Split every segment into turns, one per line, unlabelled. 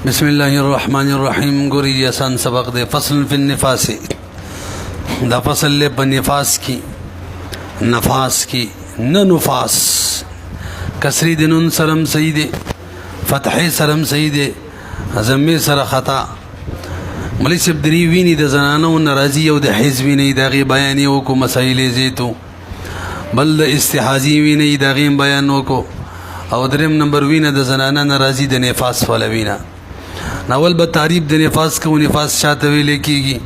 بسم الله الرحمن الرحیم. ګوري آسان سبق دے. فصل فی النفاس. دا فصل لے پا نفاس کی، نفاس کی، نہ نفاس. کسری دنون سرم صحیح دے، فتح سرم صحیح دے، ضمے سر خطا. ملک صاحب دری ویني د زنانو ناراضي او د حزب نه دغه بیان یو کو مسائل زیتو، بل د استحاضی ویني دغه بیان وکړو، او دریم نمبر وینه د زنانه ناراضي د نفاس ولا وینا. ناول به تعریف د نفاس کو نفاس شاته ویل کیږي.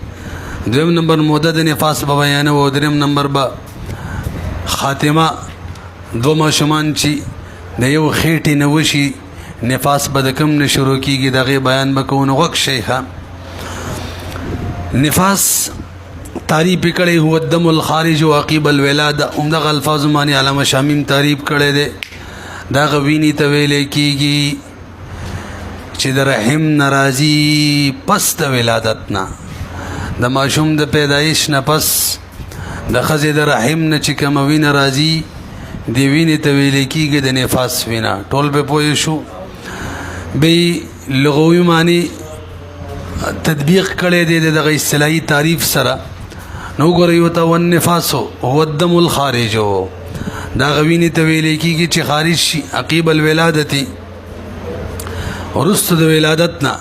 دویم نمبر موده د نفاس په بیان او دریم نمبر به خاتمه دو ماشومان چې د یو خېټې نه وشي نفاس به د کوم نه شروع کیږي دغه بیان وکړو. نو وک شیخه نفاس تعریف کړي هو الدم الخارج عقب الولاده. عمده الفاظ معنی علامه شامیم تعریف کړي دي. دا غوینی ته ویل کیږي چې د رحم ناراضي پس د ولادت نه، د ماشوم د پیدایش نه پس د خزې د رحم نه چې کوم وینه راځي دی وینې ته ویل کیږي د نفاس وینا. ټول به پوه شو. به لغوي معنی تطبیق کړي دي دغه اصطلاحي تعریف سره. نو ګورئ وته والنفاس هو الدم الخارج. دا غوینی ته ویل کیږي چې خارج شي عقب الولادت، ورست د ولادتنا.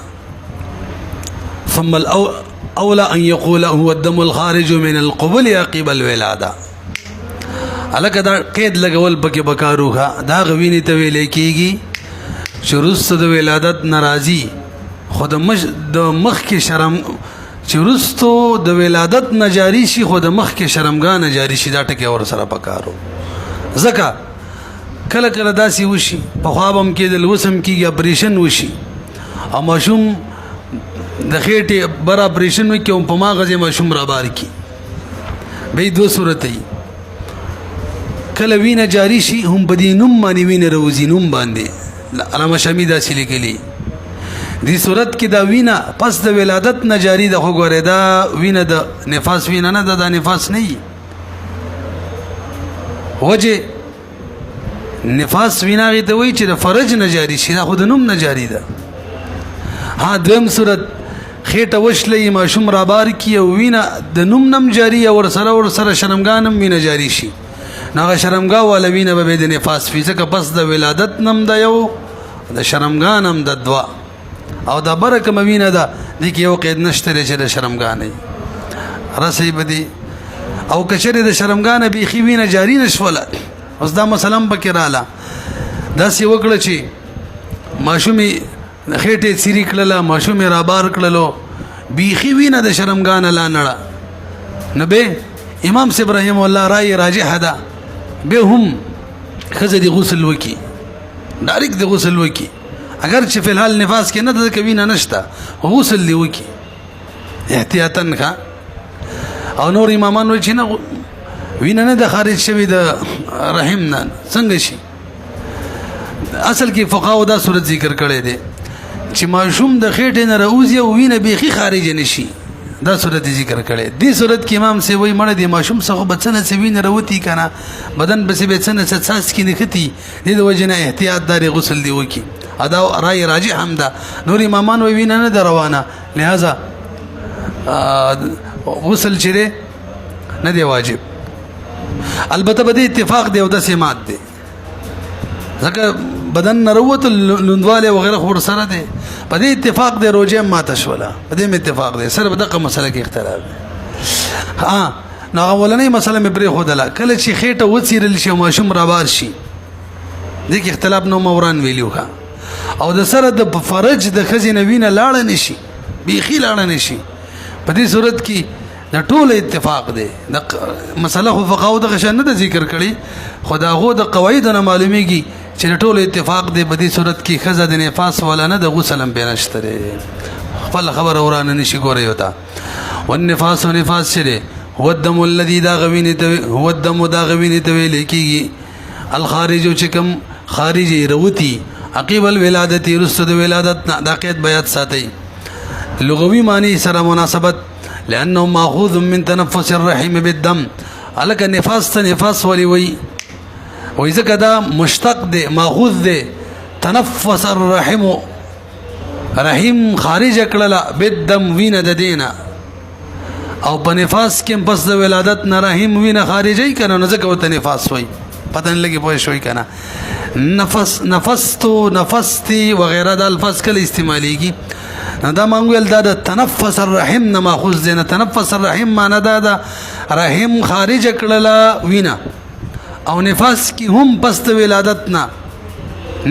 ثم الاولى ان يقول هو الدم الخارج من القبل عقب الولاده. الکه دا قید لګول پکې بکاروها. دا غوینی ته ویل کیږي چې ورست د ولادت ناراضي خود د مخ کې شرم چې ورستو د ولادت نجاری شي خود مخ کې شرمګان نجاری شي. دا ټکی اور سره پکارو. زکا کله کله داسې وشي په خوابم کې د لوسم کېږي اپریشن وشي او ماشوم د خېټې بر اپریشن وکړي او په ماغزې ماشوم را بار کړي. به دو صورت وي. کله وینه جاری شي هم په دې نوم باندې وینه روزي نوم باندې علامه شامی داسې لیکلي. دې صورت کې دا وینه پس د ولادت نه جاری ده. خو ګوره دا وینه د نفاس وینه نه ده، دا نفاس نه وي. وجه نفاس ویناغی ته وی چې د فرج نه جاری شي، دا خود نوم نه جاری ده. ها دویم صورت خېټه وشلې ماشوم را بار کی او وینه د نوم نم جاری او ور سره شرمګانم وینه جاری شي. ناغه شرمګا ولا وینه به د نفاس فی ځکه پس د ولادت نم ده یو، د شرمګانم د دوا، او دا برکه وینه ده د کې یو قید نشته چې د شرمګانې رسې بدی. او کچره د شرمګانه بیخي وینه جاری نشوله. اوس دا مثلا پکې رااله داسې وکړه چې ماشومې خېټې څیرې کړله، ماشومې را بار کړلو، بیخي وینه د شرمګانه لا نړه. نو به امام صاحب رحمه الله رای راجح ده به هم ښځه د غسل وکړي، ډایرکټ د غسل وکړي. اگر چې فلحال نفاس کې نه ده که وینه نشته غسل دې وکړي احتیاطاً ښه. او نور امامان وایي چې نه وینه نه ده خارج شوي د رحم نه څنګه شي. اصل کې فقهاو دا صورت ذکر کړی دی چې ماشوم د خېټې نه راوځي او وینه بیخي خارج نه شي. دا صورت ذکر کړی. دې صورت کې امام سی وایي مړه دی ماشوم څخه به څه نه څه وینه راوتي که نه بدن پسې به څه نه څه څاڅکي نښتي. دې د وجې نه احتیاط دارې غسل دی وکړي. دا رای راجح هم ده. نور امامان وایي وینه نه ده روانه لہذا غسل چې دی نه دی واجب. البته به د اتفاق دی او داسې مات دی ځکه بدن نه راووت لوندوالی وغیره خو ورسره دی. په دې اتفاق دی روژه هم ماته شوله. په دې م اتفاق دی. سره په دغه مسله کې اختلاف دی. نو اولنۍ مسله مې پرېښودله کله چې خېټه وڅیرل شي او ماشوم رابار شي دې کې اختلاف نو موران ویلي ښه. او د سره د فرج د ښځې نه وینه لاړه نه شي، بیخي لاړه نه شي. په دې صورت کې د ټول اتفاق دی. د مسله خو فقهاو دغه شان نه ده ذکر کړي، خو د هغو د قواعدو نه معلومیږي چې د ټول اتفاق دی. په دې صورت کې ښځه د نفاس ولا نه د غسل هم پرې نشته دی. خپله خبره ورانه نشي ګورئ وته. والنفاس و نفاس چې دی هو الدم الذي دا غوینې ته هو الدم دا غوینې ته ویل کېږي الخارج چې کوم خارجي روتي عقب الولادت رست د ولادت نه. دا قید بیات ساتئ. لغوي معنی سره مناسبت لأنه ماخوذ من تنفس الرحم بالدم. الک نفاس ته نفاس ولی وی وای ځکه دا مشتق دی ماخوذ دی تنفس الرحم رحم خارج کړله بالدم وینه د دینه او په نفاس کې پس د ولادت نه رحم وینه خارجي کنه نو ځکه ورته نفاس وای پته نه لګي پوه شوي کنه نفستو نفستی وغیرہ د الفاظ کله استعمالیږي دا مونږ دا د تنفس الرحم نه ماخوذ دی نه تنفس الرحم معنا دا د رحم خارج کړله وینه او نفاس کې هم پس د ولادت نه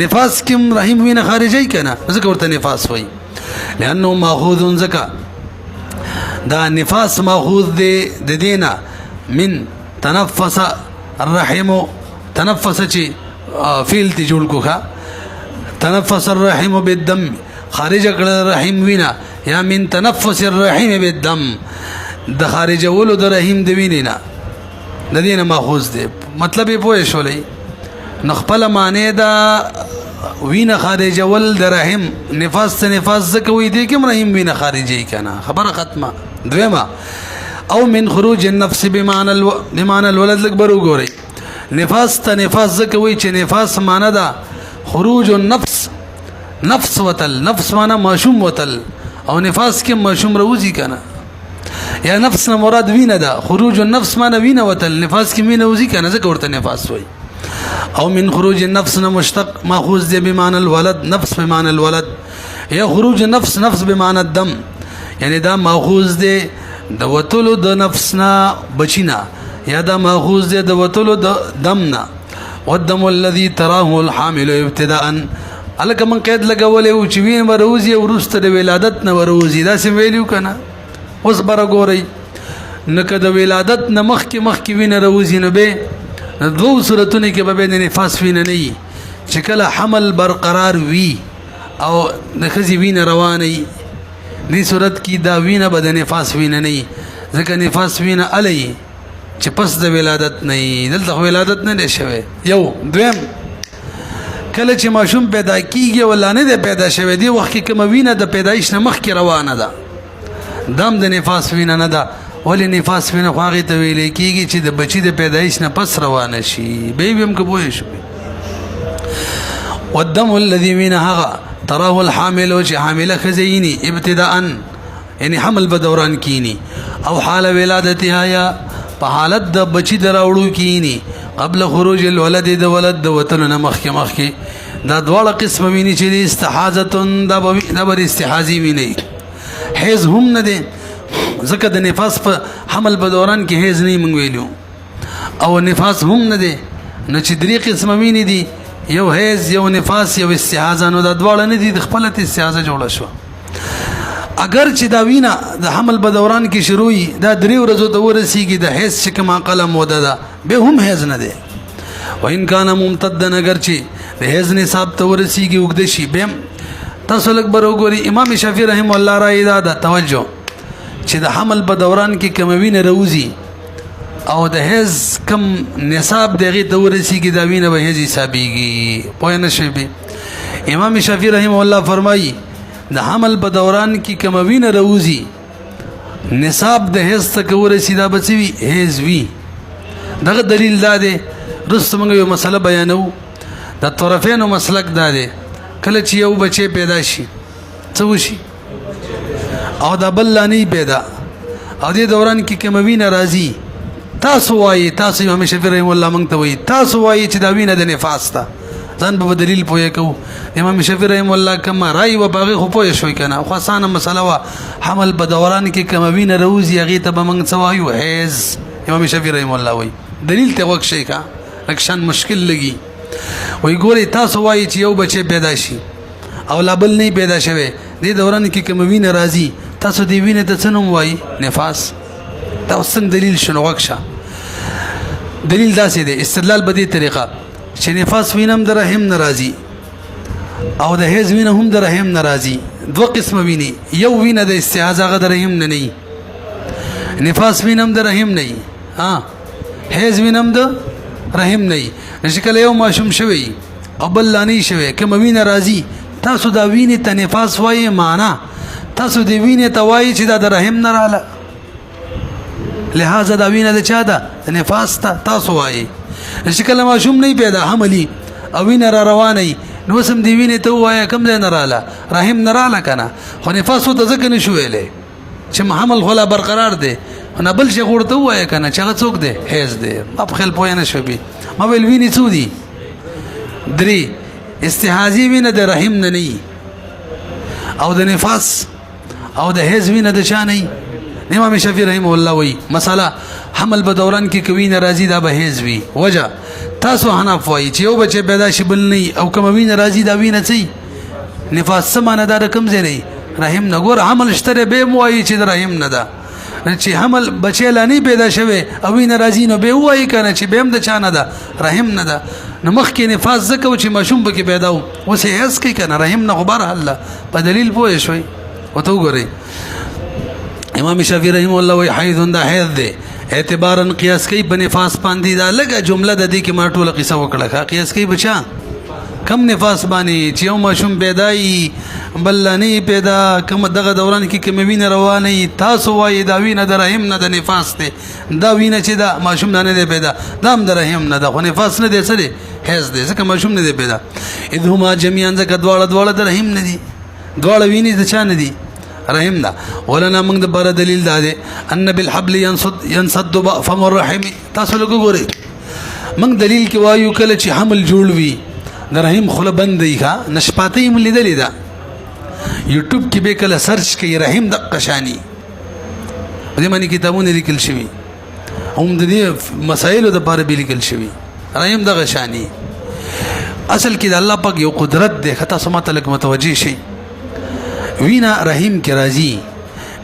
نفاس کې رحم وینه خارجي کنه ځکه ورته نفاس وای لانه ماخوذ ځکه دا نفاس ماخوذ دی د دینه من تنفس الرحم تنفس چې فعل تی جوړ کوخه تنفس الرحم بالدم خارج کړه رحم وینا یا من تنفس الرحم بالدم د خارج ولو د رحم د وینینا د دینه ماخوذ دی مطلب یې پوه شولې نخپل معنی دا وینه خارج ول د رحم نفاس ته نفاس زکوي دی کوم رحم وینه خارجي کنه خبره ختمه دویمه او من خروج النفس بمعنى الولد لکبرو ګوري نفاس ته نفاس زکوي چې نفاس معنی دا خروج النفس نفس وتل نفس معنی ماشوم وتل او نفاس کې ماشوم روزي کنه یا نفس نه مراد وینه ده خروج النفس معنی وینه وتل نفاس کې وینه وزي کنه ځکه ورته نفاس وای او من خروج النفس نه مشتق ماخوذ دی بمعنى الولد نفس بمعنى الولد یا خروج النفس نفس بمعنى الدم یعنی دا ماخوذ دی د وتلو د نفس نه بچینا یا دا ماخوذ دی د وتلو د دم نه والدم الذي تراه الحامل ابتداء الکه من قید لګولې او چې وین وروزي او ورسته د ولادت نه وروزي دا سم ویلو کنه اوس بر ګوري نکه د ولادت نه مخکې وین وروزي نه به دوه صورتونه کې به د نفاس وین نه چې کله حمل برقرار وي او د خزي وین رواني دې صورت کې دا وینه به د نفاس وین نه ځکه نفاس وین علي چې پس د ولادت نه دلته ولادت نه شوه یو دویم کله چې ماشوم پیدا کیږي ولا نه ده پیدا شوه دی وخت کې کوم وینه د پیدایش نه مخکې روانه ده دم د نفاس وینه نه ده ولې نفاس وینه خو هغه ته ویل کیږي چې د بچی د پیدایش نه پس روانه شي به هم کوی شي والدم الذي منها تراه الحامل او چې حامله خزینی ابتداء یعنی حمل به دوران کینی او حال ولادتها یا په حالت د بچی دراوړو کینی قبل خروج الولد د ولد د وطن نه مخکې دا دواړه قسم ویني چې استحاضه دا بر استحاضي ویني حیز هم نه دي ځکه د نفاس په حمل په دوران کې حیز نه مونږ ویلو او نفاس هم نه دي نو چې درې قسم ویني دي یو حیز یو نفاس یو استحاضه نو دا دواړه نه دي د خپل استحاضه جوړه شو اگر چې دا وینا د حمل په دوران کې شروعي دا درې ورځې ته ورسیږي د حیز چې کما قلم وده ده به هم حیز نه ده وان کان ممتدن اگر چې د حیز نصاب ته ورسیږي وګد شي به تاسو لک بروګوري امام شافعي رحم الله رای دا توجه چې د حمل په دوران کې کم وینه روزي او د حیز کم نصاب دغه ته ورسیږي دا وینه به حیز حسابيږي پوه نه شي به امام شافعي رحم الله فرمایي د حمل په دوران کې کوم وینه روزي نصاب د حیز ته ورسیدا بچوي حیز وی دغه دلیل دا دی رسته موږ یو مسله بیانو د طرفینو مسلک دا دی کله چې یو بچي پیدا شي څه وشي او دا بل لانی پیدا او دې دوران کې کوم وینه راځي تاسو وایي تاسو امام شافعي رحم الله مونږ ته وایي تاسو وایي چې دا وینه د نفاس ته ځان په دلیل پوهه کو امام شافعي رحم الله کما رای و باغ خو پوهه شوي کنه خو اسانه مسله وا حمل په دوران کې کوم وینه روزي هغه ته به مونږ سوایو حیز امام شافعي رحم الله وایي دلیل ته وک شي کا لکشان مشکل لګي وای ګوري تاسو وایي چې یو بچي پیدا شي او لا بل نه پیدا شوه دې دوران کې کوم وینه راځي تاسو دې وینه ته څنوم وایي نفاس تاسو دلیل شنو وکشه دلیل داسې دی استدلال به دې طریقه چې نفاس وینم د رحم ناراضي او د حیز وینه هم د رحم ناراضي دوه قسم ویني یو وینه د استحاضه غ د رحم نه نفاس وینم د رحم نه ها حیز وینم د رحم نه شکل یو ماشوم شوی او بل لانی شوی کوم وینه راضي تاسو دا وینه ته نفاس وایي معنا تاسو دی وینه ته وایي چې دا د رحم نه رااله لہذا دا وینه د چا ده نفاس ته تاسو وایي شکل ماشوم نه پیدا حملی او وینه را روانه نو سم دی وینې ته وایه کم ځای نه راله رحم نه راله که نه خو نفاس ورته ځکه نه شو ویلی چې حمل خو لا برقرار دی نه بل شي خو ورته ووایه که نه چې هغه څوک دی حیض دی ما په خیال پوه نه شوې ما ویل وینې څو دي 3 استحاضي وینه د رحم نه نه او د نفاس او د حیض وینه د چا نه امام شافعي رحمه الله وی مساله حمل په دوران کې کوي ناراضي دا به حیض وي وجه تاسو حنف وای چې یو بچی پیدا شي بل نه او کوم وینه راضي دا وینه چي نفاس سمانه دا رقم زه نه رحم نه ګور حمل شتره به موایي چې رحم نه ده چې حمل بچی لانی پیدا شوه او وینه راضي نو به وای کنه چې به هم د چا نه ده رحم نه ده نو مخ کې نفاس زکه چې ماشوم به کې پیدا و وسه هیڅ کې کنه رحم نه غبر الله په دلیل پوه شوي وته وګورئ امام شافعي رحمه الله وی حیض دا حیض دی اعتبارا قیاس کوي په نفاس باندې دا لګه جمله د دې کې ما ټوله قصه وکړه قیاس کوي بچا کم نفاس باندې چې یو ماشوم پیدای بلانی پیدا کوم دغه دوران کې کوم وینه روانه تاسو وایي دا وینه د رحم نه د نفاس دی دا وینه چې دا ماشوم نه دی پیدا دا هم د رحم نه ده خو نفاس نه دی څه دی حیض دی ځکه ماشوم نه دی پیدا اذهما جميعا ځکه دواړه د رحم نه دي دواړه وینې د چا نه دي رحم دا ولنا موږ د بار دلیل دا دی ان بالحبل ينصد فم الرحم تاسو لګو ګورئ موږ دلیل کې وایو کله چې حمل جوړ وي د رحم خله بند دی ښا نشپاتې ملي دلی دا یوټیوب کې به کله سرچ کوي رحم د قشانی دې باندې کتابونه لیکل شوی هم د دې مسایلو د باره به لیکل شوی رحم د قشانی اصل کې د الله پاک یو قدرت دی خطا سمات لک متوجي شي وینا رحم کې راځي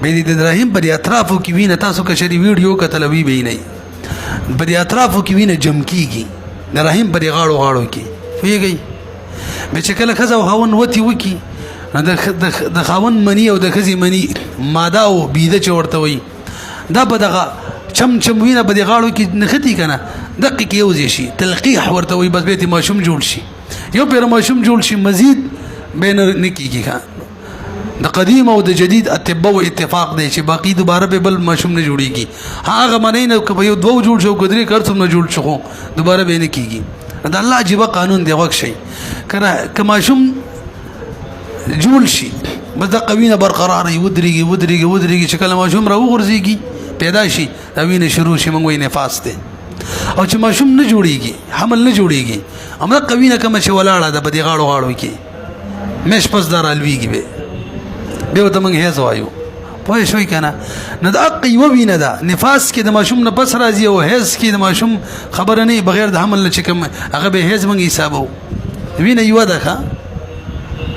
به دې د رحم پر اطرافو کې وینا تاسو که شری ویډیو کتل وی به نه پر اطرافو کې وینا جم کیږي د رحم پر غاړو کې ویږي به چې کله خزه او هاون وتی وکی د خاون منی او د خزي منی ماده او بيده چورته وي دا په دغه چم وینا په غاړو کې نختی کنه دقیق یو شي تلقیح ورته وي بس به ماشوم جوړ شي یو پیر ماشوم جوړ شي مزید بین نکیږي د قدیم او د جدید اتباع اتفاق دی چې باقی دوباره به بل ماشوم نه جوړیږي هغه معنی نه کوي یو دوه جوړ شو ګدري کړڅم نه جوړ شو دوباره به نه کیږي دا الله عجیب قانون دی وک شي کنه که ماشوم جوړ شي بس د قوینه برقرار ودرېږي چې کله ماشوم را وغورځيږي پیدا شي دا وینه شروع شي موږ وینه فاس دی او چې ماشوم نه جوړیږي حمل نه جوړیږي امر قوینه کوم چې ولاړه ده په دې غاړو کې مش پس دار الویږي به ته موږ هیڅ وایو پوه شوي کنه نه د اقي وینه ده نفاس کې د ماشوم نه پس راځي او هیڅ کې د ماشوم خبره نه بغیر د حمل چې کوم هغه به هیڅ موږ حسابو وینه یو ده ښا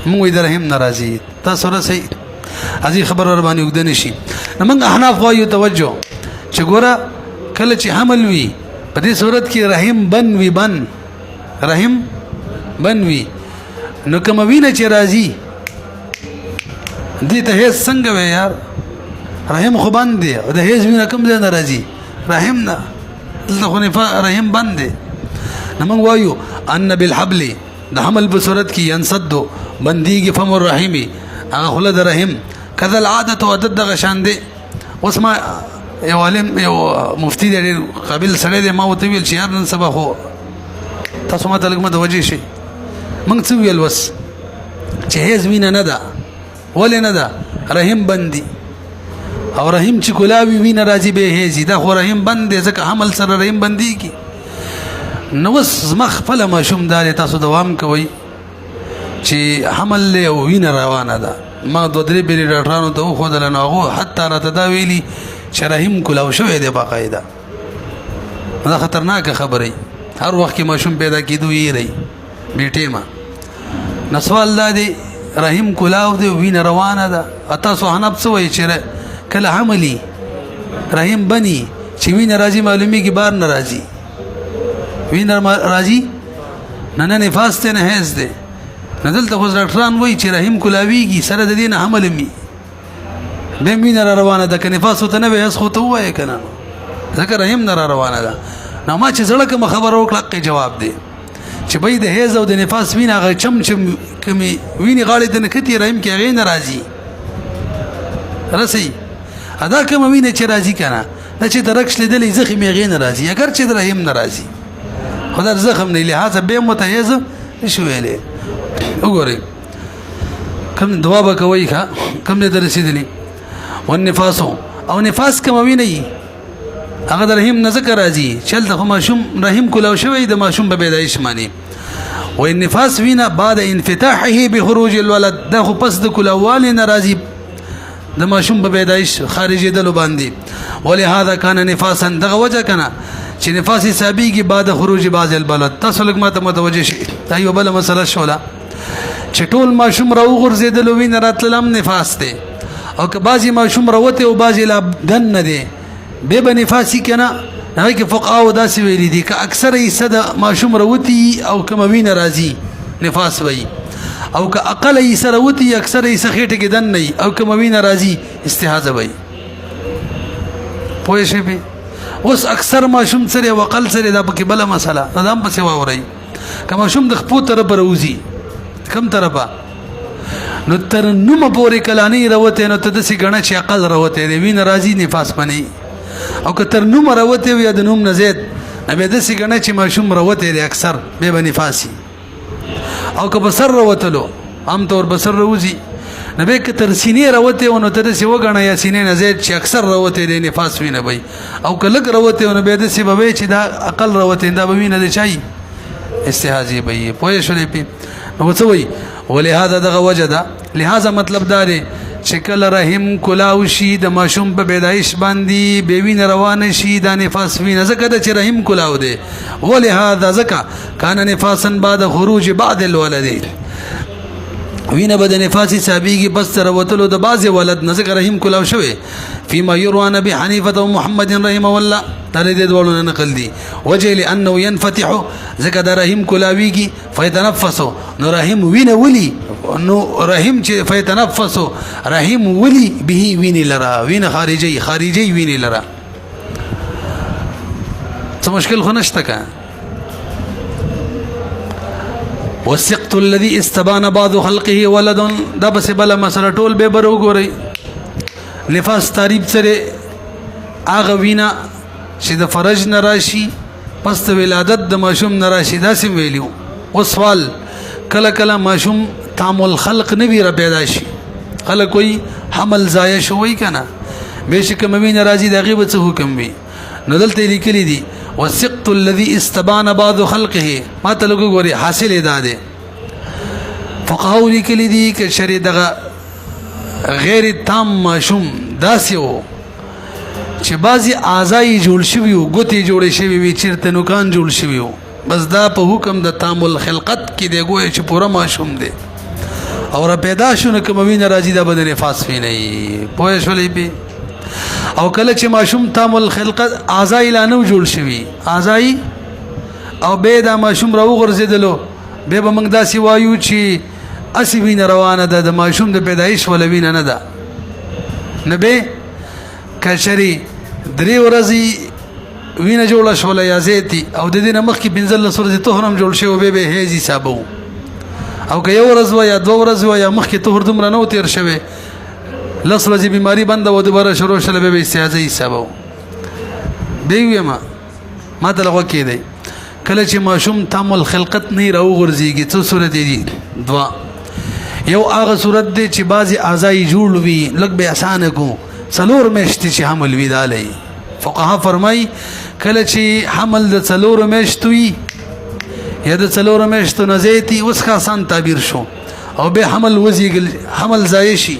موږ د رحم ناراضي تاسو را سي ازي خبر ور باندې وګد نشي موږ احناف وایو توجه چې ګوره کله چې حمل وي په دې صورت کې رحم بن وي نو کوم وینه چې راځي دې ته هیڅ څنګه وي یار رحم خو باندې او د هیڅ وینه کوم ځای ناراضي رحم نه دغه رحم باندې نو موږ وایو ان بالحبل د حمل په صورت کې ينصد بنديږي فم الرحمي هغه خله د رحم کذا العاده او عدد دغه شان دي اوس ما یو عالم یو مفتی دی قابل سره دی ما وته ویل چې یار نن سبا خو تاسو ما ته لږ متوجه شئ موږ څه ویل وس چې هیڅ وینه نه ده ولې نه ده رحم بندي او رحم چې کولاوي وینه راځي به هیڅ دا خو رحم بند ځکه حمل سره رحم بندي کی نو وس مخ فل ماشوم دار تاسو دوام کوي چې حمل له وینه روانه ده ما دوه درې بیري ډاکټرانو ته خو دل نه هغه حتی را تداویلی چې رحم کولاو شوې ده باقاعده دا خطرناک خبره هر وخت کې ماشوم پیدا کیدو یې ری بیٹه ما نو سوال دا دی رحم کولاو دی وینه روانه ده تاسو حنب سوې چې کله حملی رحم بني چې وینه راځي معلومیږي بار ناراضي وینه راځي نه نفاس ته نه هیڅ ده نه دلته خو ډاکټران وایي چې رحم کولاویږي سره د دین حمل می به وینه روانه ده کنه نفاس ته نه به اس خو ته وایي کنه ذکر رحم نه روانه ده نو ما چې زړه کوم خبر وکړه جواب دی چې بې د هیز او د نفاس وینه غ چم کمی وینه غاړې ته نه کتی رحم کې غې ناراضي رسي ادا کوم وینه چې راضي کنه دا چې درکش لیدلې زخم یې غې ناراضي اگر چې رحم ناراضي خدای زخم نه لحاظه به متهیز شو ویلې وګورئ کوم دعا به کوئ ښه کوم ځای ته رسېدلي والنفاس او نفاس کموي نه وي هغه د رحم نه ځکه راځي چې هلته خو ماشوم رحم کلاو شوی د ماشوم په پیدایش باندې و النفاس وینا بعد انفتاحه بخروج الولد دا خو پس د کلاوالي نه راځي د ماشوم په پیدایش خارجېدلو باندې ولهذا کان نفاسا دغه وجه کنه چې نفاس حسابيږي بعد خروج بعض البلد تاسو لږ ماته متوجه شئ دا یو بله مسله شوله چې ټول ماشوم راوغورځېدلو وینه راتلل هم نفاس دی او که بعضې ماشوم راوتی او بعضې لا دن نه دی بیا به نفاس وي که نه هغې کې فقهاو داسې ویلي دي که اکثره حصه د ماشوم راوتي او کومه وینه راځي نفاس به وي او که اقل حصه راوتي اکثره حصه خېټې کې دن نه وي او کومه وینه راځي استحاضه به وي پوه شئ پې اوس اکثر ماشوم سره او اقل سره دا پکې بله مسله دا هم پسې واورئ که ماشوم د خپو طرفه راوځي کوم طرفه نو تر نومه پورې کلانۍ راوتی نو ته داسې ګڼه چې اقل راوتی دی وینه راځي نفاس به او که تر نومه راوتی وي یا د نوم نه زیات نو بیا داسې ګڼه چې ماشوم راوتی دی اکثر بیا به نفاس او که به سر راوتلو عام طور به سر راوځي نو بیا که تر سینې راوتی و نو ته داسې وګڼه یا سینې نه زیات چې اکثر راوتی دی نفاس وینه به او که لږ راوتی و نو بیا داسې به وی چې دا اقل راوتی دا به وینه د چا استحاضې به وي پوه شولې پې نو څه وایي ولهذا دغه وجه ده لهذا مطلب دا دی چې کله رحم کلاو شي د ماشوم په پیدایش باندې بې وینه روانه شي دا نفاس وینه ځکه ده چې رحم کلاو دی ولهذا ځکه کان نفاسا بعد خروج بعض الولد وینه به د نفاس حسابېږي بس تر وتلو د بعضې ولد نه ځکه رحم کلاو شوی فيما يروى عن ابي حنيفه ومحمد رحمه الله دا دې دوړو نه نقل دي وجه لانه ينفتح ځکه دا رحم کلاویږي فيتنفس نو رحم وینه ولي نو رحم چې فيتنفس رحم ولي به وینه لرا وینه خارجي وینه لرا څه مشکل خو نشته که والسقط الذي استبان بعض خلقه ولد دا بس بلا مسله ټول به بر وګورئ نفاس تعریف سره هغه وینا چې د فرج نه راشي پس د ولادت د ماشوم نه راشي داسې ویلیو او سوال کله کله ماشوم تعامل خلق نه وی را پیدا شي خلک وایي حمل ضایع شوی که نه بېشکه وینه راځي د هغې به څه حکم وي نو دلته یې لیکلي دي والسقط الذي استبان بعض خلقه ما ته لږ وګورئ حاصل یې دا دی فقهاو لیکلي دي که شرې دغه غیر تام ماشوم داسې و چې بعضې اعضا یې جوړ شوي وو ګوتې جوړې شوي وي چېرته نوکان جوړ شوي وو بس دا په حکم د تامل خلقت کې دی ګویا چې پوره ماشوم دی او را پیدا شو نو کومه وینه راځي دا به د نفاس وینه وي پوه شولې پې او کله چې ماشوم تامل خلقت اعضا یې لا نه جوړ شوي اعضا او بیا دا ماشوم راوغورځېدلو بیا به موږ داسې وایو چې اسی وینه روانه ده د ماشوم د پیدایش ولا وینه نه ده نه بیا که چېرې 3 ورځې وینه جوړه شوله یا زیاتي او د دې نه مخکې 15 ورځې طهر هم جوړ شوی بیا به حیض حسابو او که 1 ورځ وه یا 2 ورځې وه یا مخکې طهر دومره نه و تېر شوی 10 ورځې بیماري بنده و دوباره شروع شوله بیا به استحاضه حسابو بیا یې ویمه ما ته لغوه کېدی کله چې ماشوم تامل خلقت نه راوغورځېږي څه صورت دي 2 یو هغه صورت دی چې بعضې اعضا یې جوړ وي لږ به اسانه کړو 4 میاشتې چې حمل وي دا لئ فقها فرمای کله چې حمل د 4 میاشتو وي یا د 4 میاشتو نه زیاتي اوس ښه آسان تعبیر شو او بیا حمل وزېږل حمل ضایع شي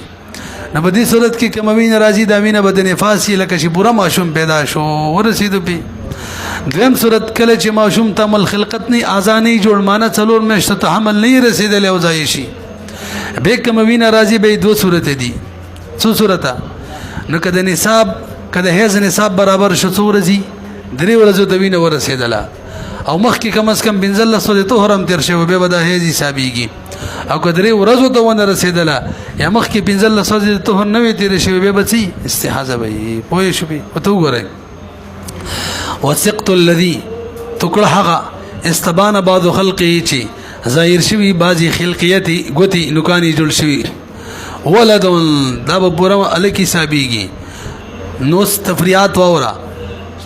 نو په دې صورت کې کومه وینه راځي دا وینه به د نفاس وي لکه چې پوره ماشوم پیدا شو ورسېدو پې دویم صورت کله چې ماشوم تامل خلقت نه اعضا نه جوړ مانه 4 میاشتو ته حمل نه رسېدلی او ضایع شي بیا کومه وینه راځي به 2 صورت دي څو صورته نو که د نصاب که د حیض نصاب برابر شو 2 ورځې 3 ورځو ته وینه ورسېدله او مخکې کم از کم 15 ورځې طهر هم تېر شوی بیا به دا حیض حسابېږي او که 3 ورځو ته ونه رسېدله یا مخکې 15 ورځې طهر نه وي تېرې شوی بیا به څه استحاضه به وي پوه شوې ورته وګورئ والسقط الذي ټوکړه هغه استبان بعض خلقه چې ظاهر شوي بعضې خلقیتې ګوتې نوکانې جوړ شوي ولد دا به پوره هلک حسابېږي نو تفریات واوره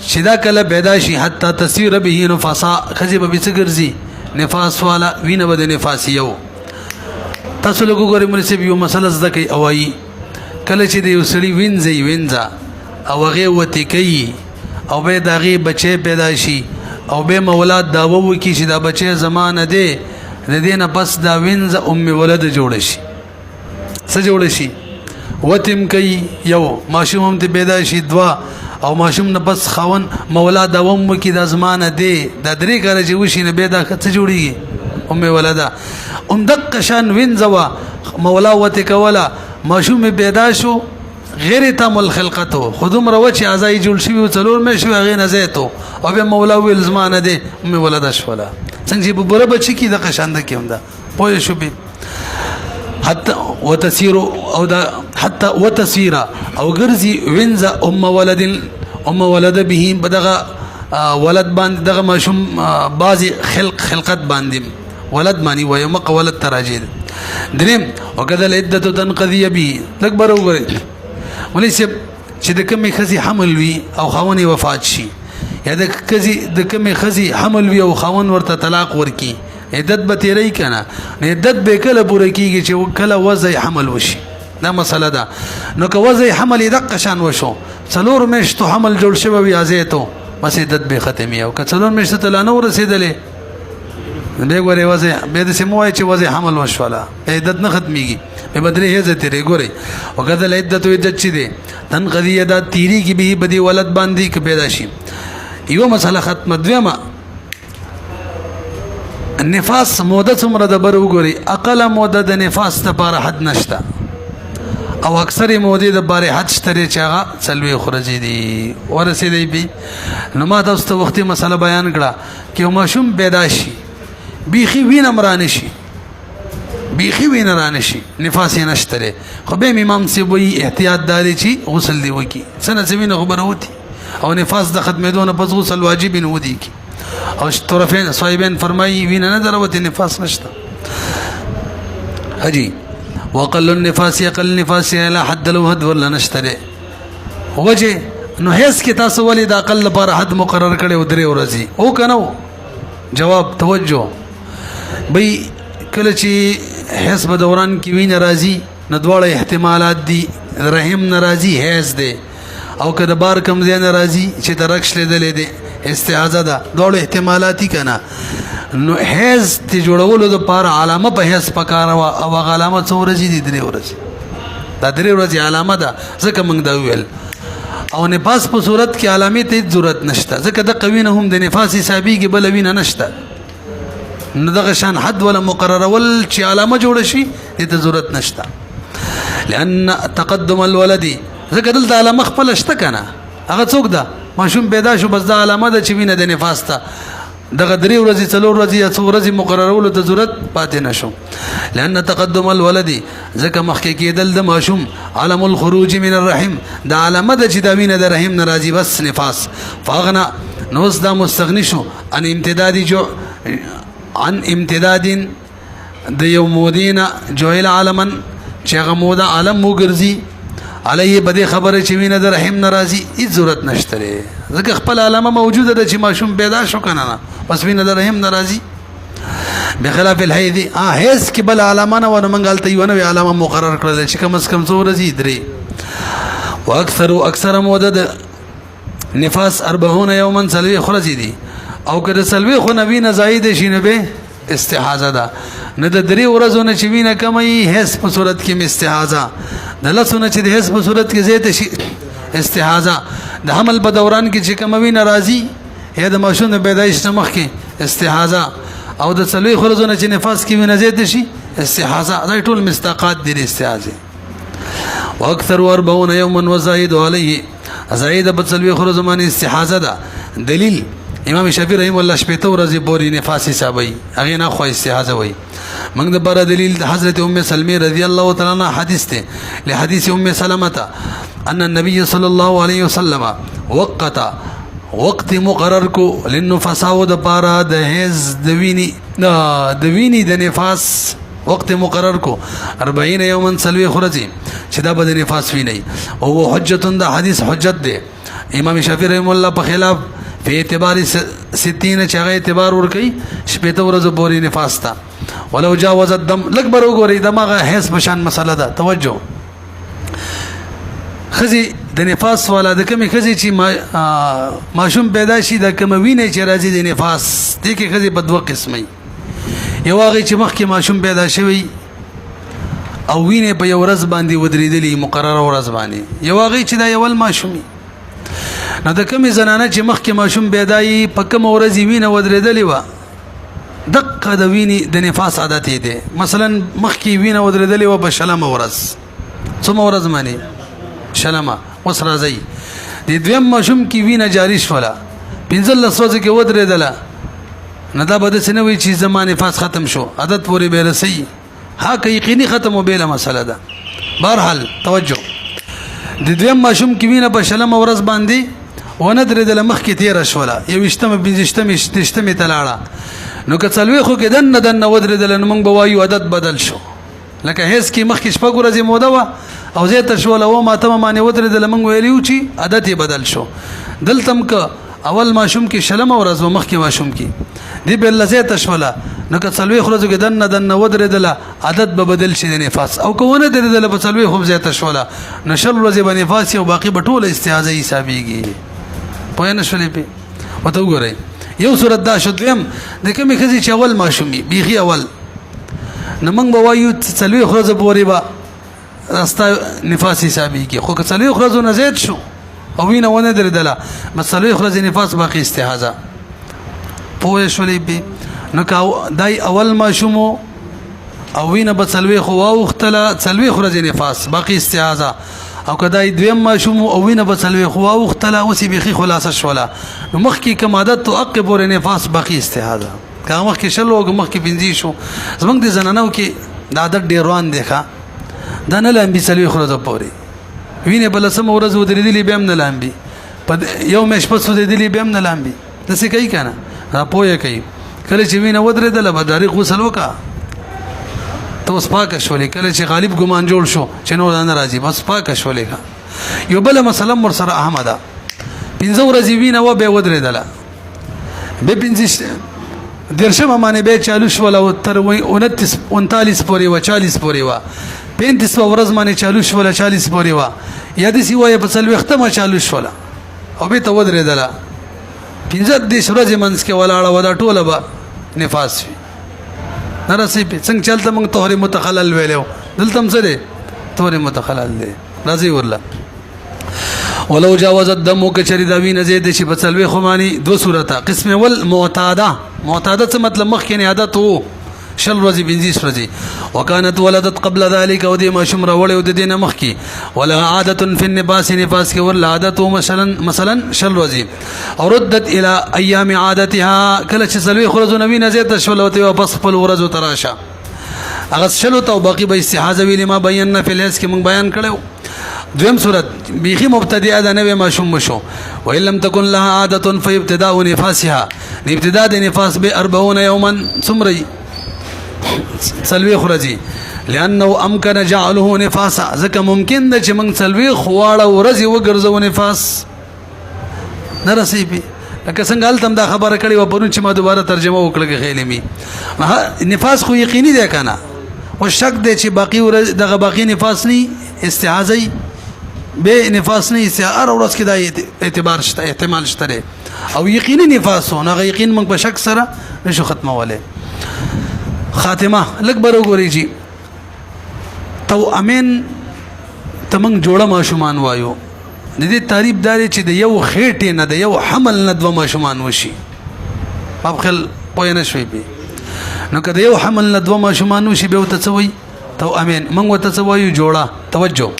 چې دا کله پیدا شي حتی تصویر به نفاسا ښځې به څه ګرځي نفاس والا وینه به د نفاس یو تاسو له ګورئ مرسب یو مسله زده کوي او وايي کله چې د یو سړي وینځه او هغه وتی کوي او به د هغې بچی پیدا شي او به مولاد دعوه وکړي چې دا بچی زما نه دی د دې نه پس دا وینځه ام ولد جوړه شي څه جوړه شي وتم کوي یو ماشوم هم ته پیدا شي دوه او ماشوم نه پس خاون مولا دوام وکي د زمانه دی دا درې کاره چې وشي نه به دا څه جوړیږي ام ولدا دقه شان وینځوا مولا وته کولا ماشوم پیدا شو غیر تام الخلقته خودم رو چې ازای جوړ شي او څلور مې شو هغه نه زیتو او به مولا ویل زمانه دی ام ولدا شولا څنګه چې بره بچی کی دغه شان د کېم دا پوه شو به حتى وتسير او دا حتى وتسير او غرزي وينزا ام ولد به بدغه ولد باندې دغه ماشوم بعضي خلقت باندې ولد مانی و يمق ولد تراجيد دریم وکذا العده تنقضي به اکبر وګورئ ولې چې د کمی خزي حمل وي او خاوني وفات شي یا د کمی خزي حمل وي او خاون ورته طلاق ورکی عدت به تیری کنه عدت به کله پوره کیږي چې کله وضع حمل وشي دا مسله ده نو که وضع حمل دقه شان وشو څلور میاشتو حمل جوړ شوی وي ازیتو بس عدت به ختمي او که څلور میاشتو ته نه ورسېدلې به ګورې وضع به د سموای چې وضع حمل وشولا عدت نه ختميږي به بدري هزه تیری ګورې او کله عدت عدت چي دي تنقضي دا تیری کی به بدی ولد باندې ک پیدا شي یو مسله ختمه دویمه النفاس موده څومره د بر وګوري اقل موده د نفاس لپاره حد نشته او اکثر موده د بار حد شته چې هغه څلوي خرجي دي ورسېدي به نو ما تاسو ته وختي مسله بیان کړه چې ماشوم پیدا شي بيخي وینم رانه شي بيخي وین رانه شي نفاس نشته خو به امام سی وی احتیاط داري چې غسل دی وکي سنه زمينه خبره وتی او نفاس د ختمېدونه پس غسل واجب نه ودی کی او طرفین صاحبین فرمایي وینه نه دروت نفاس نشته حجي وقل النفاس يقل النفاس الى حد لو حد ولا نشته وجه نو هیڅ کې تاسو ولې د اقل لپاره حد مقرر کړي او درې ورځې او کنو جواب توجه بي کله چې حسب دوران کې وینه راځي نو دواړه احتمالات دي رحم ناراضي هیڅ دي او کله بار کم زین راځي چې درکش لیدلې دي استعاذہ ده دوړ احتمالاتي کنه نو هیڅ ته جوړولو د پار علامه په هیڅ پکاره او علامه څورځي دي درې ورځې دا درې ورځې علامه ده ځکه موږ دا ویل او نفاس په صورت کې علامه ته ضرورت نشته ځکه د قوینه هم د نفاس حسابي کې بل وینه نشته نو دغه شان حد ولا مقرر ول چې علامه جوړ شي دې ته ضرورت نشته لأن تقدم الولد ځکه دلته علامه خپل شته کنه هغه څوک ده ماشوم پیدا شو بس دا علامه ده چې وینه د نفاس ته دغه درې ورځې څلور ورځې یا څو ورځې مقررولو ته ضرورت پاتې نشو لأن تقدم الولد ځکه مخکې کېدل د ماشوم علم الخروج من الرحم دا علامه ده چې دا وینه د رحم نه راځي بس نفاس فاغنا نو دا مستغنی شو عن امتداد د یو مودینا جوهل علما چې هغه موده علم وګرځي علیه بده خبره چې وینه د رحم ناراضي هیڅ ضرورت نشته ځکه خپل علامه موجوده ده چې ماشوم پیدا شو کنه بس وینه د رحم ناراضي بخلاف الحیض هیڅ کې بل علامه نه ونه منګالته یو نه علامه مقرر کړل چې کم از کم څو ورځې درې واکثر موده نفاس 40 یوما سلوي خرجي دي او کله سلوي خو نبی زائد شي نه به استحاضه ده نه د درې ورځو نه چې وینه کمي هیڅ په صورت کې استحاضه د لسونه چې د هیڅ په صورت کې زیات شي استحاضه د حمل په دوران کې چې کوم وینه راځي یا د ماشوم د پیدایش مخ کې استحاضه او د سلوي ورځو نه چې نفاس کې وینه زیات شي استحاضه دا ټول مستقات دي استحاضه واکثر 40 يوما وزائد عليه زائد بسلوي ورځو باندې استحاضه ده دلیل امام شافعي رحم الله شپته ورځې پورې نفاس حسابي هغه نه خو استحاضه وای موږ د بار دلیل د حضرت ام سلمہ رضی الله تعالی عنها حدیث ته له حدیث ام سلمہ ان النبي صلى الله عليه وسلم وقت مقرر کو للنفساء د پارا د هز د ویني د نفاس وقت مقرر کو 40 یوما سلوي خرجي چې دا بد نفاس ویني او حجت د حدیث حجت ده امام شافعي رحم الله په خلاف په اعتبار 60 چې هغه اعتبار ورکوي شپېته ورځو پورې نفاس ته. ولو جاوز الدم لږ به وګورئ دماغه حیث په شان مسله ده. توجه ښځې د نفاس والا د کومې ښځې چې ماشوم پیدا شي د کومه وینې چې راځي د نفاس دې کې ښځې په دوه قسمه یو هغې چې مخکې ماشوم پیدا شوی او وینې په یو ورځ باندې ودرېدلي مقرره ورځ باندې یو هغې چې دا یول ماشومي. نو د کومې زنانه چې مخکې ماشوم پیدا یي په کومه ورځ یې وینه ودرېدلې وه دقه د وینې د نفاس عادت یې دی. مثلا مخکې وینه ودرېدلې وه په شلمه ورځ څومره ورځ باندې شلمه. اوس راځئ د دویم ماشوم کې وینه جاري شوله 15 ورځې کې ودرېدله نو دا به داسې نه وي چې زما نفاس ختم شو عادت پورې به رسوي ها که یقیني ختم و بیله مسله ده. بهرحال توجه د دویم ماشوم کې وینه په شلمه ورځ باندې ونه درېدله مخکې تېره شوله 21مه 25مه ته لاړه نو که څلوېښتو کې دننه ودرېدله نو موږ به وایو عادت بدل شو. لکه هیڅ کې مخکې 6 ورځې موده وه او زیاته شوله 9 باندې ودرېدله موږ ویلي وو چې عادت یې بدل شو. دلته هم که اول ماشوم کې شلمه ورځ و مخکې ماشوم کې دې بله زیاته شوله نو که 40 ورځو کې دننه ودرېدله عادت به بدل شي د نفاس او که ونه درېدله په 40 هم زیاته شوله نو 10 ورځې به نفاس او باقي به ټوله استعاذه حسابېږي. پوه نه شولې پې ورته وګورئ یو صورت دا شو. دویم د کومې ښځې چې اول ماشوم وي بیخي اول نو موږ به وایو 40 ورځو پورې به ستا نفاس حسابېږي خو که 40 ورځو نه زیات شو او وینه ونه درېدله بس 40 ورځې نفاس باقي استعاذه. پوه شولې پې نو که دای اول ماشوم او وینه به 40 واوښتله 40 ورځې نفاس باقي استعاذه او که دای دویم ماشوم او وینه به 40 واوښتله اوس یې بیخي خلاصه شوله نو مخکې کوم عادت تو عقب پورې نفاس باقي استعاذه. که مخکې 10 او که مخکې 15 شو زموږ د زنانو کې د عادت ډېر روان دی ښه دا نه لامبي 40 ورځو پورې وینې په 10مه ورځ ودرېدلي بیا هم نه لامبي په یو میاشت پس ودرېدلي بیا هم نه لامبي داسې کوي که نه دا پوهه کوي. کله چې وینه ودرېدله به داري غسل وکړه ته اوس پاکه شولې کله چې غالب ګمان جوړ شو چې نور نه راځي بس پاکه شولې. یو بله مسله هم ورسره اهمه ده 15 ورځې وینه وه بیا ودرېدله بیا 15 باندې بیا چالو شوله او تر 39 پورې وه 40 پورې وه 35 ورځ باندې چالو شوله 40 پورې وه یا داسې وایه په 40مه چالو شوله او بیا ته ودرېدله 15 ورځې منځ کې ولاړه وه دا ټوله به نفاس وي نه رسي پې څنګه چلته موږ طهر متخلل ویلی و دلته هم څه دی طهر متخلل دی. راځئ ورله ولو جاوز الدم که چېرې دا وینه زیاته شي په 40 باندې دوه صورته. قسم اول معتاده څه مطلب مخکې عادت و 10 ورځې 15 ورځې وکانت ولدت قبل ذلك او دې ماشوم راوړی و د دې نه مخکې ولا عادة في النفاس نفاس کې ورله عادت و مثلا 10 ورځې او ردت الى ایام عادتها کله چې 40 ورځو نه وینه زیاته شوله ورته واپس خپل ورځو ته راشه هغه 10 ته او باقي به استحاضه وي لما بینا فی الحیض کې موږ بیان کړی. دویم صورت بیخي مبتدئه ده نوی ماشوم بشو وإن لم تكن لها عادة فابتداء نفاسها ابتداء د نفاس به 40 يوما څومره 40 ورځې لأنه أمكن جعله نفاسا ځکه ممکن ده چې موږ 40 واړه ورځې وګرځو نفاس نه رسي پې لکه څنګه هلته هم دا خبره کړې وه پرون چې ما دوباره ترجمه وکړه که خیلې مې نفاس خو یقیني دی که نه او شک دی چې باقي ورځ دغه باقي نفاس نه استعاذه به نفاس نه هر ورځ کې دا اعتبار شته احتمال شته دی او یقیني نفاس و هغه یقین موږ په شک سره نشو ختمولی. خاتمه لږ به وګورئ چې توأمین ته موږ جوړه ماشومان وایو د دې تعریف دا دی چې د یو خېټې نه د یو حمل نه 2 ماشومان وشي. په خپل پوه نه شوئ پې نو که د یو حمل نه 2 ماشومان وشي بیا ورته څه وایي توأمین موږ ورته څه وایو جوړه. توجه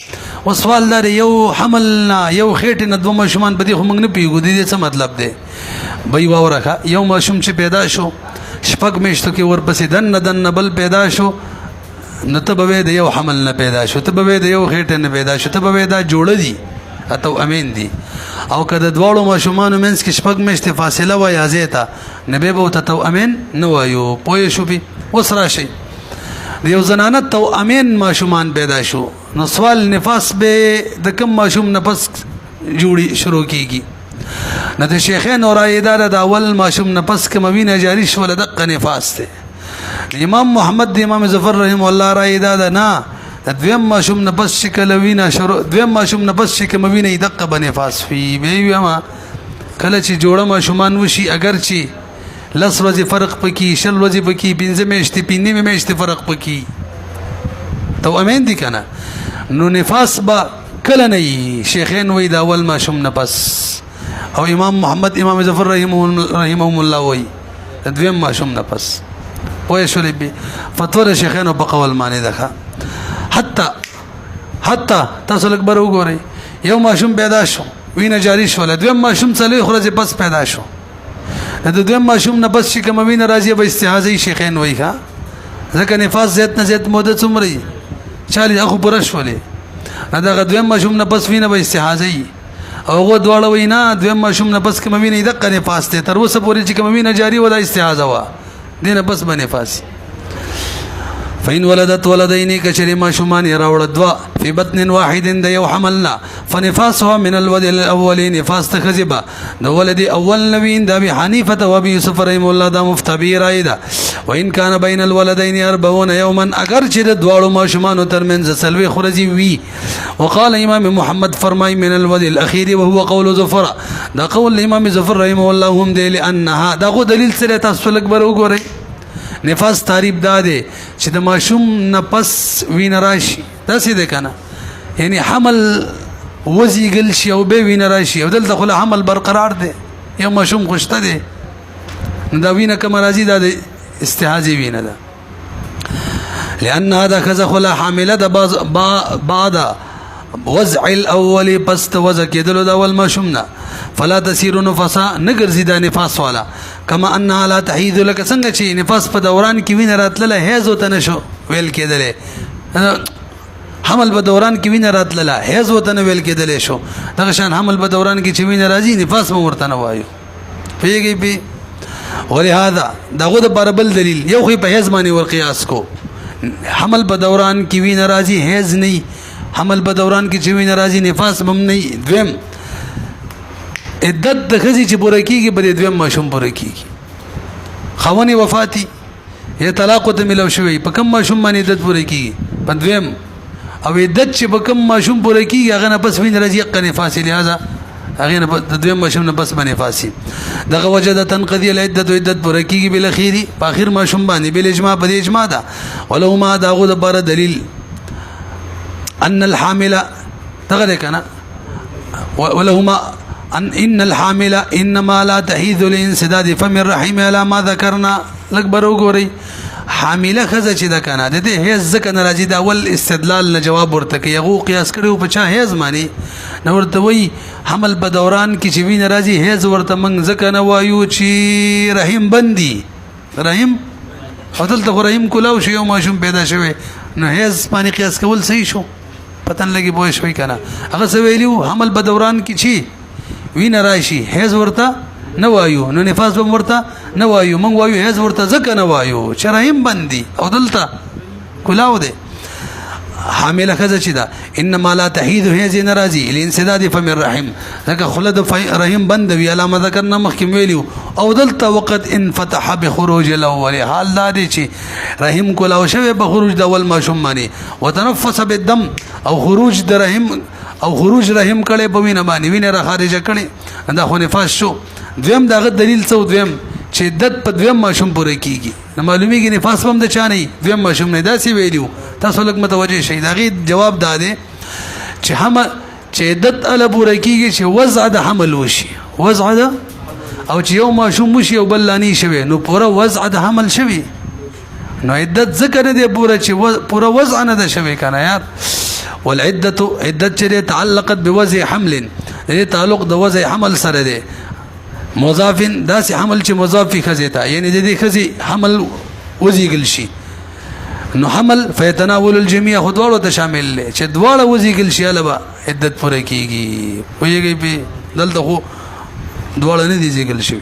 اوس سوال دا دی یو حمل نه یو خېټې نه 2 ماشومان په دې خو موږ نه پوهېږو د دې څه مطلب دی بی واوره یو ماشوم چې پیدا شو 6 میاشتو کې ورپسې دننه بل پیدا شو نو ته به د یو حمل نه پیدا شو ته به د یو خېټې نه پیدا شو ته به دا جوړه دي توأمین دي او که د دواړو ماشومانو منځ کې 6 میاشتې فاصله وه یا زیاته نو بیا به ورته توأمین نه وایو. پوه شو پې اوس راشئ د یو زنانه توأمین ماشومان پیدا شو نو سوال نفاس به د کم ماشوم نه پس جوړي شروع کیږي نه د شیخین او رایدار د اول ماشوم نه پس کوم وینه جاری شول دغه نفاس ته امام محمد د امام ظفر رحم الله رایدار نه دویم ماشوم نه پس شکل وینه شروع دویم ماشوم نه پس شکل وینه دغه بنفاس فی به ما کله چې جوړه ماشومان وشي اگر چې لس ورځې فرق پکې شل ورځې پکې پنځه میاشتې پنځه میاشتې فرق پکې تو امین دي کنه نو نفاس با کله نه شیخین وای دا اول ماشوم نه پس او امام محمد امام ظفر رحمهم الله وای دویم ماشوم نه پس پوه شولې به فتوا شیخین په قول معنی ده حتی تاسو لږ بر وګورئ یو ماشوم پیدا شو وینه جاری شول دویم ماشوم څلوي خورځي پس پیدا شو د دویم ماشوم نه بس چې کوم وینه راځي به استحاضه شیخین وای ښا ځکه نفاس زیات نه زیات موده څومره 40 اخو پوره شولې دا دویم ماشوم نه بس وینه به استحاضه او هغه دواړه وینا دویم ماشوم نه بس کوم وینه دغه نفاس ته تر اوسه پورې چې کوم وینه جاری ودا استحاضه وا دینه بس باندې نفاس فإن ولدت ولدين كشري ما شمان يراود دوا في بطن واحد د يو حملنا فنفاسها من الولد الاول نفاس تخذبا د ولد اول نبي د ابي حنيفه وابي يوسف رحم الله دا مفتبير ايدا وان كان بين الولدين 40 يوما اگر چې د دواړو ما شمانو ترمنځ سلوي خرجي وي وقال امام محمد فرمای من الولد الاخير وهو قول زفر دا قول امام زفر رحم الله هم دي لانها دا غو دلیل سره تاسو اکبر وګورئ نفاس تعریف داده چې د ماشوم نه پس وین راشي داسې ده کنه یعنی حمل وزیګل شي او به وین راشي او دلته خو حمل برقرار ده یو ماشوم خوشته ده دا وینه کوم راځي د استحاضه وینه ده لأن هذا كذا خلا حامله ده بعد وضع الاول پس وضع کېدلو د اول ماشومنا فلا تسير نفاسا نګرځي د نفاس والا کما انها لا تحيد لك څنګه چې نفاس په دوران کې وینه راتله هیز وته نشو ویل کېدل حمل په دوران کې وینه راتله هیز وته نه ویل کېدل شو دغه شان حمل په دوران کې چې وینه راځي نفاس مو ورته نه وایو پیږي په ولهذا دغه د بربل دلیل یو خو په هیز باندې ور قیاس کو حمل په دوران کې وینه راځي هیز نه حمل په دوران کې چې وینه راځي نفاس هم نه دویم عدت د خزي چې پوره کیږي په دویم ماشوم پوره کیږي خاوني وفاتي یا طلاق ته ملو شوی په کوم ماشوم باندې عدت پوره کیږي په دویم او عدت چې په کوم ماشوم پوره کیږي هغه نه پس وینه راځي حق نفاس لہذا هغه نه د دویم ماشوم نه پس باندې نفاسي دغه وجه د تنقضي العدت او عدت پوره کیږي بل اخیری په اخر ماشوم باندې بل اجماع په اجماع ده ولو ما داغه د بار دلیل ان الحامل تغره کنه ولهما ان الحامل انما لا تحيذ لانسداد فم الرحم على ما ذكرنا لکبر وګورئ حامله خزه چې د کنه د دې هیڅ ځکه ناراضي د اول استدلال نه جواب ورته کوي هغه قیاس کړو په چا هیڅ معنی نو ورته وی حمل په دوران کې چې وی ناراضي هیڅ ورته من ځکه نه وایو چې رحم بندي رحم او دلته رحم کولاو شو یو ماشوم پیدا شوی نو هیڅ باندې قیاس کول صحیح شو پتن لګي بوې شوی کنه هغه سویلیو حمل په دوران کې چی وین راشي هیڅ ورته نه وایو نو نفاس به ورته نه وایو مونږ وایو هیڅ ورته ځکه نه وایو چې رحم بندي او دلته کلاو ده حامله خزه چې دا انما لا تحيذ هذه ناراضي الانسداد فم الرحم ځکه خلد رحم بند وی علامه ذکرنا مخکم ویلو او دلته وقت انفتح بخروج الاول حال دا دي چې رحم کلاو شوی به خروج د اول ماشوم باندې وتنفس بالدم او خروج د رحم او خروج رحم کړي په وینه باندې وینه را خارجه کړي دا خو نفاس شو دویم دغه دلیل څو دویم چې عدت په دویم ماشوم پوره کیږي نو معلومیږي نفاس هم د چا نه دویم ماشوم نه داسې ویلو تاسو لږ متوجه شئ دا غي جواب داده چې هم چې عدت ال پوره کیږي چې وضع د حمل وشي وضع د او چې یو ماشوم وشي او بلانی شوی نو پوره وضع د حمل شوی نو عدت ذکر نه دی پوره چې پوره وضع نه ده شوی کنه یار والعدة عدت چې تعلقت بوضع حمل دې تعلق د وضع حمل سره دی مضاف داسې حمل چې مضاف خزیتا یعنی د دې خزي حمل وزیګل شي نو حمل فیتناول الجميع خدوړو ته شامل لې چې دواړه وزیګل شي البا عدت پوره کیږي ویږي په دلته خو دواړه نه دي زیګل شي